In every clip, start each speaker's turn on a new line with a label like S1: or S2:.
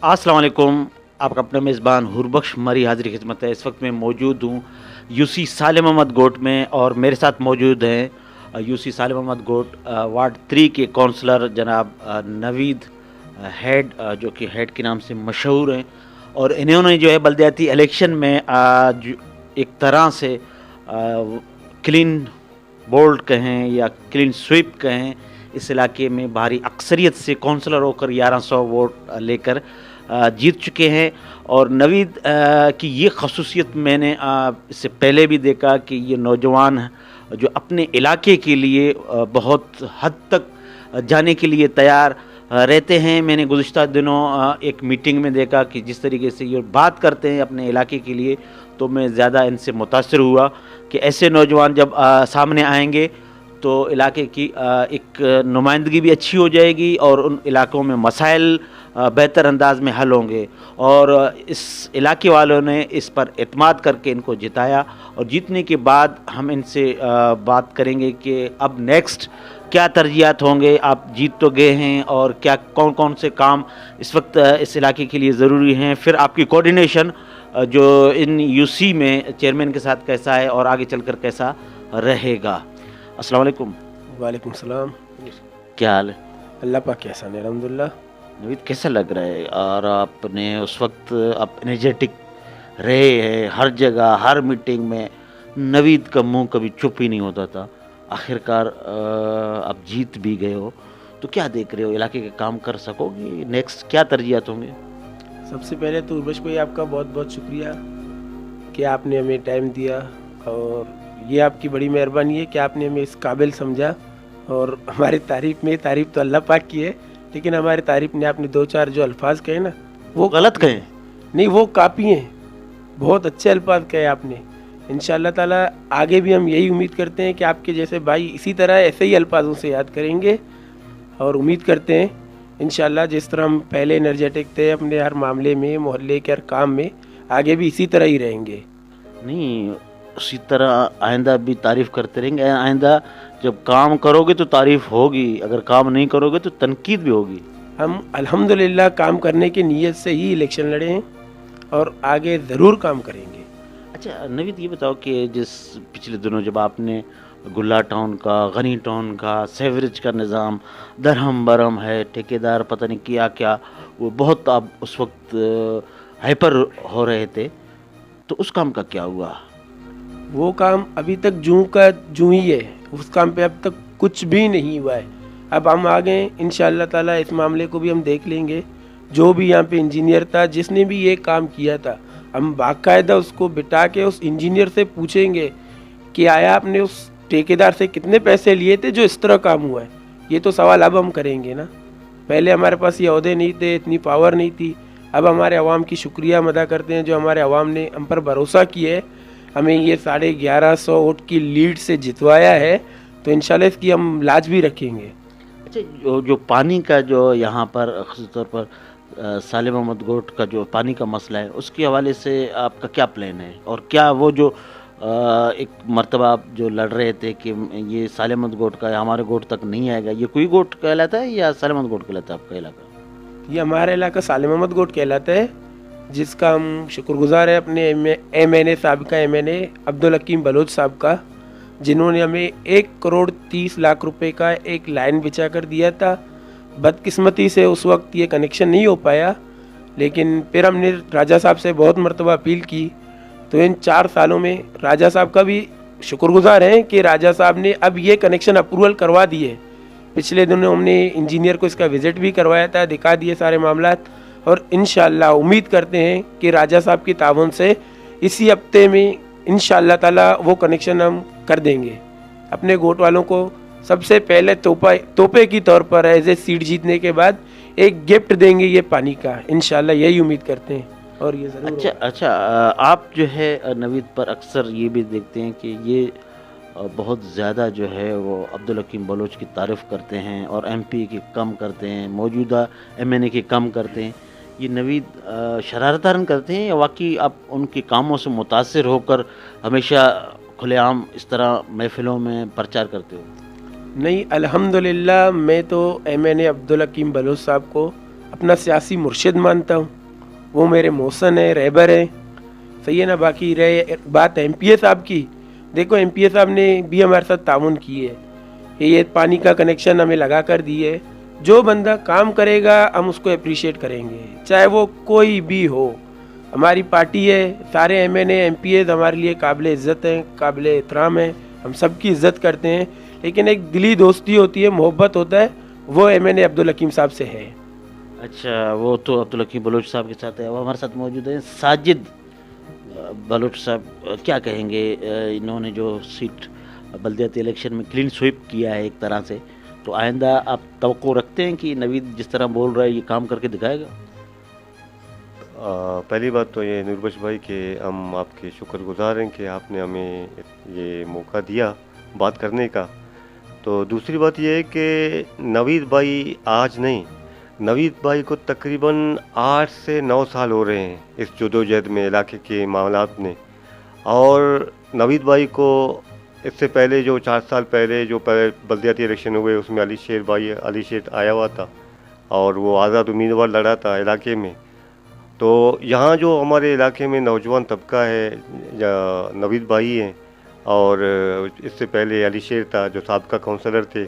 S1: अस्सलाम वालेकुम। आपका अपना मेज़बान हुरबख्श मरी हाज़िर खिदमत है। इस वक्त मैं मौजूद हूँ यूसी सालिम अहमद गोट में और मेरे साथ मौजूद हैं यूसी सालिम अहमद गोट वार्ड 3 के काउंसलर जनाब नवीद हेड, जो कि हेड के नाम से मशहूर हैं। और इन्होंने जो है बल्दियाती इलेक्शन में एक तरह से क्लीन बोल्ड कहें या क्लीन स्वीप कहें, इस इलाके में भारी अक्सरियत से काउंसलर होकर 1100 वोट लेकर जीत चुके हैं। और नवीद की ये खसूसियत मैंने इससे पहले भी देखा कि ये नौजवान जो अपने इलाके के लिए बहुत हद तक जाने के लिए तैयार रहते हैं। मैंने गुज़िश्ता दिनों एक मीटिंग में देखा कि जिस तरीके से ये बात करते हैं अपने इलाके के लिए, तो मैं ज़्यादा इनसे मुतासिर हुआ कि ऐसे नौजवान जब सामने आएंगे तो इलाके की एक नुमाइंदगी भी अच्छी हो जाएगी और उन इलाकों में मसाइल बेहतर अंदाज में हल होंगे। और इस इलाके वालों ने इस पर एतमाद करके इनको जिताया और जीतने के बाद हम इनसे बात करेंगे कि अब नेक्स्ट क्या तरजीहात होंगे। आप जीत तो गए हैं और क्या कौन कौन से काम इस वक्त इस इलाके के लिए ज़रूरी हैं, फिर आपकी कोऑर्डिनेशन जो इन यूसी में चेयरमैन के साथ कैसा है और आगे चलकर कैसा रहेगा। अस्सलाम वालेकुम।
S2: वालेकुम सलाम।
S1: क्या हाल है?
S2: अल्लाह पाक के एहसान है, अल्हम्दुलिल्लाह।
S1: नवीद कैसा लग रहा है? और आपने उस वक्त आप एनर्जेटिक रहे हैं, हर जगह हर मीटिंग में नवीद का मुंह कभी चुप ही नहीं होता था। आखिरकार आप जीत भी गए हो, तो क्या देख रहे हो, इलाके के काम कर सकोगे? नेक्स्ट क्या तरजीहात होंगे?
S2: सबसे पहले तो उर्वश भाई आपका बहुत बहुत शुक्रिया कि आपने हमें टाइम दिया, और ये आपकी बड़ी मेहरबानी है कि आपने हमें इस काबिल समझा। और हमारी तारीफ़ तो अल्लाह पाक की है, लेकिन हमारी तारीफ़ ने आपने दो चार जो अल्फाज कहे ना, वो
S1: गलत कहें?
S2: नहीं, वो काफ़ी हैं। बहुत अच्छे अल्फाज कहे आपने। इंशाअल्लाह ताला आगे भी हम यही उम्मीद करते हैं कि आपके जैसे भाई इसी तरह ऐसे ही अल्फाजों से याद करेंगे, और उम्मीद करते हैं इंशाअल्लाह जिस तरह हम पहले एनर्जेटिक थे अपने हर मामले में, मोहल्ले के हर काम में, आगे भी इसी तरह ही रहेंगे।
S1: नहीं, उसी तरह आइंदा भी तारीफ़ करते रहेंगे। आइंदा जब काम करोगे तो तारीफ़ होगी, अगर काम नहीं करोगे तो तनकीद भी होगी।
S2: हम अल्हम्दुलिल्लाह काम करने की नीयत से ही इलेक्शन लड़े हैं और आगे ज़रूर काम करेंगे।
S1: अच्छा नवीद, ये बताओ कि जिस पिछले दिनों जब आपने गुल्ला टाउन का, गनी टाउन का, सेवरेज का निज़ाम दरहम बरहम है, ठेकेदार पता नहीं क्या क्या, वो बहुत आप उस वक्त हाइपर हो रहे थे, तो उस काम का क्या हुआ?
S2: वो काम अभी तक जूं का जूं ही है, उस काम पे अब तक कुछ भी नहीं हुआ है। अब हम आ गए इंशाअल्लाह ताला, इस मामले को भी हम देख लेंगे। जो भी यहाँ पे इंजीनियर था जिसने भी ये काम किया था, हम बाकायदा उसको बिठा के उस इंजीनियर से पूछेंगे कि आया आपने उस ठेकेदार से कितने पैसे लिए थे जो इस तरह काम हुआ है। ये तो सवाल अब हम करेंगे ना। पहले हमारे पास ये ओहदे नहीं थे, इतनी पावर नहीं थी। अब हमारे अवाम की शुक्रिया अदा करते हैं जो हमारे अवाम ने हम पर भरोसा किया है, हमें ये 1150 वोट की लीड से जितवाया है। तो इंशाल्लाह इसकी हम लाज भी रखेंगे।
S1: अच्छा, जो पानी का जो यहाँ पर ख़ास तौर पर सालिम अहमद गोट का जो पानी का मसला है, उसके हवाले से आपका क्या प्लान है? और क्या वो जो एक मर्तबा आप जो लड़ रहे थे कि ये सालिम अहमद गोट का हमारे गोट तक नहीं आएगा, ये कोई गोट कहलाता है या सालिम अहमद गोट कहलाता है आपका इलाका?
S2: ये हमारा इलाका सालिम अहमद गोट कहलाता है, जिसका हम शुक्रगुजार है अपने MNA साबिका MNA अब्दुल हकीम बलोच साहब का, जिन्होंने हमें 1,30,00,000 रुपए का एक लाइन बिछा कर दिया था। बदकिस्मती से उस वक्त ये कनेक्शन नहीं हो पाया, लेकिन फिर हमने राजा साहब से बहुत मरतबा अपील की। तो इन 4 सालों में राजा साहब का भी शुक्रगुजार हैं कि राजा साहब ने अब ये कनेक्शन अप्रूवल करवा दिए। पिछले दिनों हमने इंजीनियर को इसका विज़िट भी करवाया था, दिखा दिए सारे मामलात, और इंशाअल्लाह उम्मीद करते हैं कि राजा साहब की ताउन से इसी हफ्ते में इंशाअल्लाह ताला वो कनेक्शन हम कर देंगे। अपने गोट वालों को सबसे पहले तोहफे की तौर पर एज ए सीट जीतने के बाद एक गिफ्ट देंगे ये पानी का, इंशाअल्लाह यही उम्मीद करते हैं, और ये ज़रूर
S1: अच्छा, आप जो है नवीद पर अक्सर ये भी देखते हैं कि ये बहुत ज़्यादा जो है वो अब्दुल हकीम बलोच की तारीफ़ करते हैं और MP की कम करते हैं, मौजूदा MNA की कम करते हैं। ये नवीद शरारतन करते हैं या वाकई आप उनके कामों से मुतासिर होकर हमेशा खुलेआम इस तरह महफिलों में प्रचार करते हो?
S2: नहीं, अल्हम्दुलिल्लाह मैं तो MNA अब्दुल हकीम बलोच साहब को अपना सियासी मुर्शिद मानता हूँ। वो मेरे मौसन है, रहबर है, सही है ना। बाकी रहे बात एमपीए साहब की, देखो एमपीए साहब ने भी हमारे साथ ताउन की है, ये पानी का कनेक्शन हमें लगा कर दी है। जो बंदा काम करेगा हम उसको अप्रिशिएट करेंगे, चाहे वो कोई भी हो। हमारी पार्टी है, सारे एमएनए एमपीए हमारे लिए काबिल इज़्ज़त हैं, काबिल एहतराम है, हम सबकी इज़्ज़त करते हैं। लेकिन एक दिली दोस्ती होती है, मोहब्बत होता है, वो एमएनए अब्दुल हकीम साहब से है।
S1: अच्छा, वो तो अब्दुल हकीम बलोच साहब के साथ है। अब हमारे साथ मौजूद हैं साजिद बलोच साहब। क्या कहेंगे, इन्होंने जो सीट बल्दियाती इलेक्शन में क्लीन स्वीप किया है एक तरह से, तो आइंदा आप तवक्को रखते हैं कि नवीद जिस तरह बोल रहा है ये काम करके दिखाएगा?
S3: पहली बात तो ये नूरबख्श भाई कि हम आपके शुक्रगुजार हैं कि आपने हमें ये मौका दिया बात करने का। तो दूसरी बात ये है कि नवीद भाई आज नहीं, नवीद भाई को तकरीबन 8 से 9 साल हो रहे हैं इस जदोजहद में इलाके के मामलात में। और नवीद भाई को इससे पहले जो 4 साल पहले जो बल्दियाती इलेक्शन हुए उसमें अली शेर आया हुआ था और वो आज़ाद उम्मीदवार लड़ा था इलाके में। तो यहाँ जो हमारे इलाके में नौजवान तबका है, नवीद भाई हैं, और इससे पहले अली शेर था जो साबका काउंसलर थे,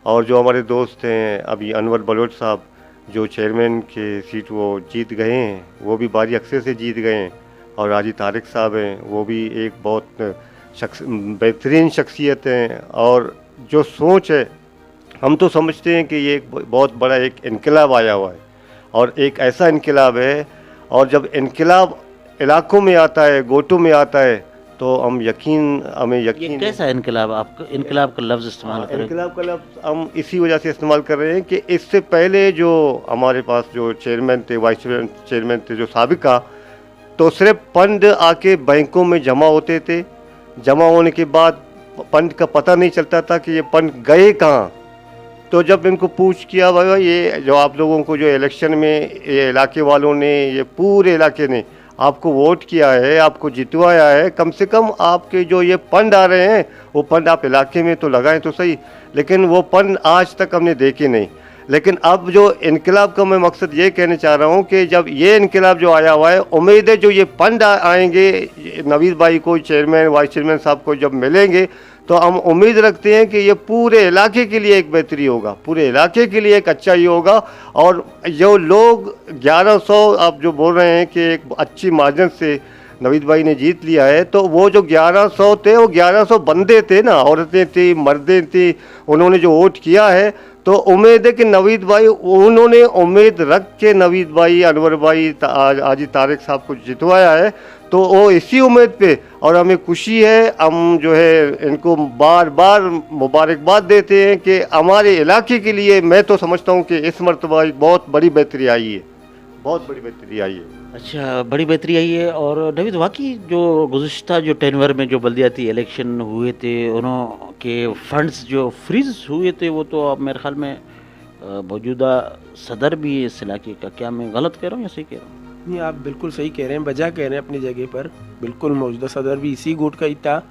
S3: और जो हमारे दोस्त हैं अभी अनवर बलोच साहब जो चेयरमैन के सीट वो जीत गए हैं, वो भी भारी अक्सर से जीत गए हैं। और हाजी तारिक साहब हैं, वो भी एक बहुत बेहतरीन शख्सियत हैं। और जो सोच है, हम तो समझते हैं कि ये एक बहुत बड़ा एक इनकलाब आया हुआ है, और एक ऐसा इनकलाब है। और जब इनकलाब इलाकों में आता है, गोटों में आता है, तो हमें यकीन
S1: ये कैसा इनकलाब, आप इनकलाब का लफ्ज़ इस्तेमाल करें?
S3: इनकलाब का लफ्ज़ हम इसी वजह से इस्तेमाल कर रहे हैं कि इससे पहले जो हमारे पास जो चेयरमैन थे, वाइस चेयरमैन थे जो साबिका, तो सिर्फ फंड आके बैंकों में जमा होते थे। जमा होने के बाद फंड का पता नहीं चलता था कि ये फंड गए कहाँ। तो जब इनको पूछ किया, भाई ये जो आप लोगों को जो इलेक्शन में ये इलाके वालों ने, ये पूरे इलाके ने आपको वोट किया है, आपको जितवाया है, कम से कम आपके जो ये फंड आ रहे हैं वो फंड आप इलाके में तो लगाएं तो सही। लेकिन वो फंड आज तक हमने देखे नहीं। लेकिन अब जो इनकलाब का मैं मकसद ये कहना चाह रहा हूँ कि जब ये इनकलाब जो आया हुआ है, उम्मीद है जो ये फंड आएंगे नवीद भाई को, चेयरमैन वाइस चेयरमैन साहब को जब मिलेंगे, तो हम उम्मीद रखते हैं कि ये पूरे इलाके के लिए एक बेहतरी होगा, पूरे इलाके के लिए एक अच्छा ही होगा। और जो लोग 1100 आप जो बोल रहे हैं कि एक अच्छी मार्जिन से नवीद भाई ने जीत लिया है, तो वो जो 1100 थे वो 1100 बंदे थे ना, औरतें थी, मर्दें थी, उन्होंने जो वोट किया है। तो उम्मीद है कि नवीद भाई, उन्होंने उम्मीद रख के नवीद भाई, अनवर भाई, हाजी तारिक साहब को जितवाया है। तो वो इसी उम्मीद पे, और हमें खुशी है, हम जो है इनको बार बार मुबारकबाद देते हैं कि हमारे इलाके के लिए मैं तो समझता हूँ कि इस मरतबा एक बहुत बड़ी बेहतरी आई है, बहुत बड़ी बेहतरी आई है।
S1: अच्छा, बड़ी बेहतरी आई है। और नवीद, वाकई जो गुज़िश्ता जो टेनवर में जो बल्दियाती इलेक्शन हुए थे, उनके फंड्स जो फ्रीज हुए थे, वो तो अब मेरे ख्याल में मौजूदा सदर भी है इस इलाके का। क्या मैं गलत कह रहा हूँ या सही कह रहा हूँ?
S2: नहीं, आप बिल्कुल सही कह रहे हैं, बजा कह रहे हैं अपनी जगह पर। बिल्कुल मौजूदा सदर भी इसी गुट का ही था,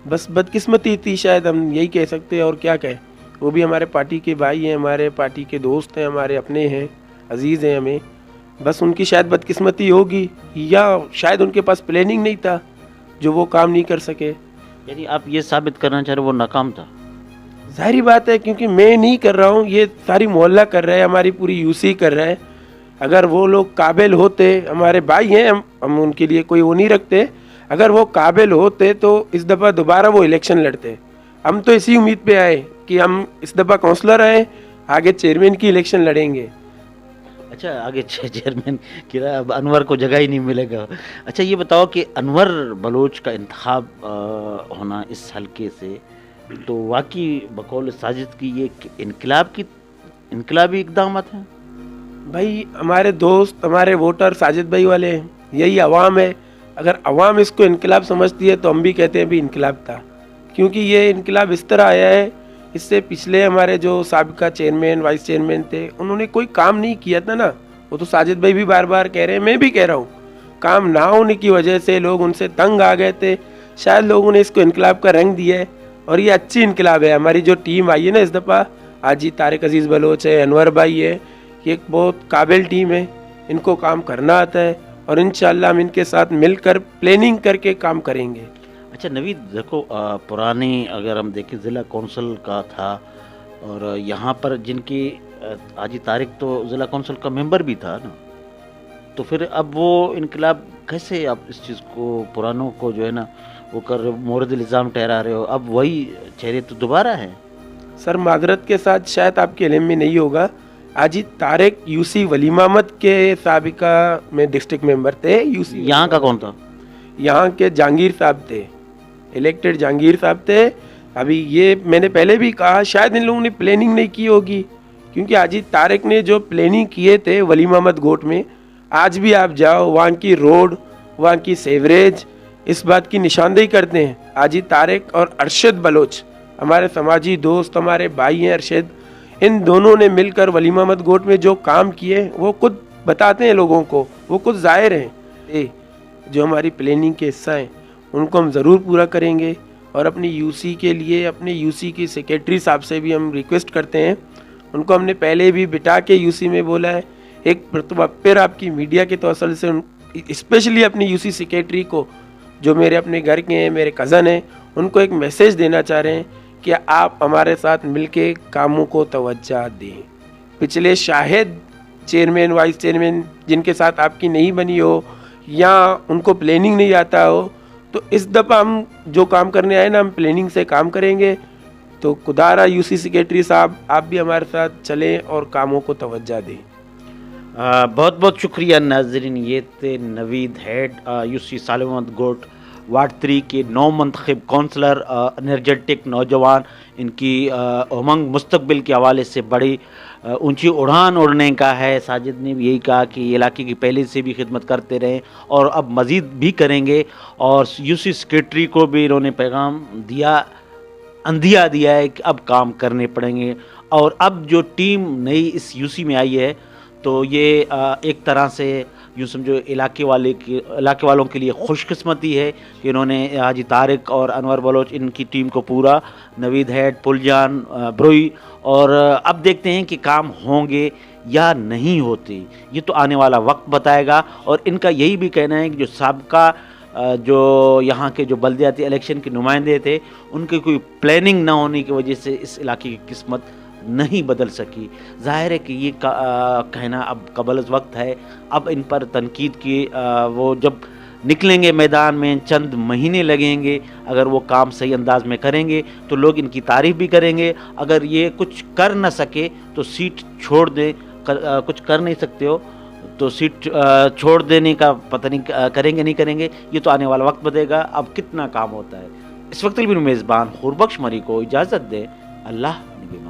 S2: बस बदकिस्मती थी शायद, हम यही कह सकते हैं। और क्या कहें, वो भी हमारे पार्टी के भाई हैं, हमारे पार्टी के दोस्त हैं, हमारे अपने हैं, अजीज़ हैं हमें। बस उनकी शायद बदकिस्मती होगी, या शायद उनके पास प्लानिंग नहीं था जो वो काम नहीं कर सके।
S1: यानी आप ये साबित करना चाह रहे वो नाकाम था?
S2: जाहिर बात है, क्योंकि मैं नहीं कर रहा हूँ, ये सारी मोहल्ला कर रहा है, हमारी पूरी यूसी कर रहा है। अगर वो लोग काबिल होते, हमारे भाई हैं, हम उनके लिए कोई वो नहीं रखते, अगर वो काबिल होते तो इस दफ़ा दोबारा वो इलेक्शन लड़ते। हम तो इसी उम्मीद पे आए कि हम इस दफ़ा काउंसलर आए, आगे चेयरमैन की इलेक्शन लड़ेंगे।
S1: अच्छा, आगे चेयरमैन की अब अनवर को जगह ही नहीं मिलेगा। अच्छा, ये बताओ कि अनवर बलोच का इंतखाब होना इस हल्के से, तो वाकई बकौल साजिद की ये इनकलाबी इकदाम हैं?
S2: भाई हमारे दोस्त, हमारे वोटर साजिद भाई वाले हैं, यही अवाम है। अगर अवाम इसको इनकलाब समझती है तो हम भी कहते हैं भी इनकलाब था, क्योंकि ये इनकलाब इस तरह आया है। इससे पिछले हमारे जो साबिका चेयरमैन वाइस चेयरमैन थे, उन्होंने कोई काम नहीं किया था ना। वो तो साजिद भाई भी बार बार कह रहे हैं, मैं भी कह रहा हूँ, काम ना होने की वजह से लोग उनसे तंग आ गए थे। शायद लोगों ने इसको इनकलाब का रंग दिया है, और ये अच्छी इनकलाब है। हमारी जो टीम आई है ना इस दफ़ा, हाजी तारिक अजीज़ बलोच है, अनवर भाई है, कि एक बहुत काबिल टीम है, इनको काम करना आता है और इंशाल्लाह हम इनके साथ मिलकर प्लानिंग करके काम करेंगे।
S1: अच्छा नवीद, देखो पुराने अगर हम देखें ज़िला कौंसिल का था और यहाँ पर जिनकी हाजी तारिक तो ज़िला कौंसिल का मेंबर भी था ना, तो फिर अब वो इनकलाब कैसे आप इस चीज़ को पुरानों को जो है ना वो कर मोरद इल्ज़ाम ठहरा रहे हो, अब वही चेहरे तो दोबारा हैं।
S2: सर माजरत के साथ शायद आपके इल्म में नहीं होगा, हाजी तारिक यूसी वली मोहम्मद के साबिका में डिस्ट्रिक्ट मेंबर थे। यूसी
S1: यहाँ का कौन था?
S2: यहाँ के जहांगीर साहब थे, इलेक्टेड जहांगीर साहब थे। अभी ये मैंने पहले भी कहा शायद इन लोगों ने प्लानिंग नहीं की होगी, क्योंकि हाजी तारिक ने जो प्लानिंग किए थे वली मोहम्मद गोट में, आज भी आप जाओ वहाँ की रोड, वहाँ की सेवरेज इस बात की निशानदेही करते हैं। हाजी तारिक और अरशद बलोच हमारे समाजी दोस्त, हमारे भाई हैं अरशद, इन दोनों ने मिलकर वली मोहम्मद गोट में जो काम किए वो खुद बताते हैं लोगों को, वो खुद जाहिर हैं। जो हमारी प्लानिंग के हिस्सा हैं उनको हम ज़रूर पूरा करेंगे और अपनी यूसी के लिए अपने यूसी की सेक्रेटरी साहब से भी हम रिक्वेस्ट करते हैं, उनको हमने पहले भी बिठा के यूसी में बोला है। एक फिर आपकी मीडिया के तवसल से स्पेशली अपनी यूसी सेक्रेटरी को, जो मेरे अपने घर के हैं, मेरे कज़न हैं, उनको एक मैसेज देना चाह रहे हैं कि आप हमारे साथ मिलके कामों को तवज्जो दें। पिछले शायद चेयरमैन वाइस चेयरमैन जिनके साथ आपकी नहीं बनी हो या उनको प्लानिंग नहीं आता हो, तो इस दफ़ा हम जो काम करने आए ना, हम प्लानिंग से काम करेंगे। तो खुदारा यूसी सेक्रेटरी साहब आप भी हमारे साथ चलें और कामों को तवज्जो दें।
S1: बहुत बहुत शुक्रिया नाजरीन, ये थे नवीद हेड यूसी सालिम मोहम्मद गोट वार्ड 3 के नौ मंतखब काउंसलर, एनर्जेटिक नौजवान, इनकी उमंग मुस्तकबिल के हवाले से बड़ी ऊंची उड़ान उड़ने का है। साजिद ने भी यही कहा कि इलाके की पहले से भी खिदमत करते रहें और अब मज़ीद भी करेंगे, और यूसी सेक्रेटरी को भी इन्होंने पैगाम दिया, अंधिया दिया है कि अब काम करने पड़ेंगे। और अब जो टीम नई इस यूसी में आई है तो ये एक तरह से यूँ समझो इलाके वालों के लिए खुशकिस्मती है कि इन्होंने हाजी तारिक और अनवर बलोच इनकी टीम को पूरा, नवीद हेड, पुलजान, ब्रोई, और अब देखते हैं कि काम होंगे या नहीं होते, ये तो आने वाला वक्त बताएगा। और इनका यही भी कहना है कि जो साबका जो यहाँ के जो बल्दियाती इलेक्शन के नुमाइंदे थे, उनकी कोई प्लानिंग ना होने की वजह से इस इलाके की किस्मत नहीं बदल सकी। जाहिर है कि ये कहना अब कबल वक्त है, अब इन पर तनकीद की वो जब निकलेंगे मैदान में, चंद महीने लगेंगे, अगर वो काम सही अंदाज में करेंगे तो लोग इनकी तारीफ़ भी करेंगे। अगर ये कुछ कर न सके तो सीट छोड़ दें, कुछ कर नहीं सकते हो तो सीट छोड़ देने का पता नहीं करेंगे नहीं करेंगे, ये तो आने वाला वक्त बताएगा अब कितना काम होता है। इस वक्त भी मेज़बान हुरबख्श मरी को इजाज़त दे। अल्लाह निगहबान।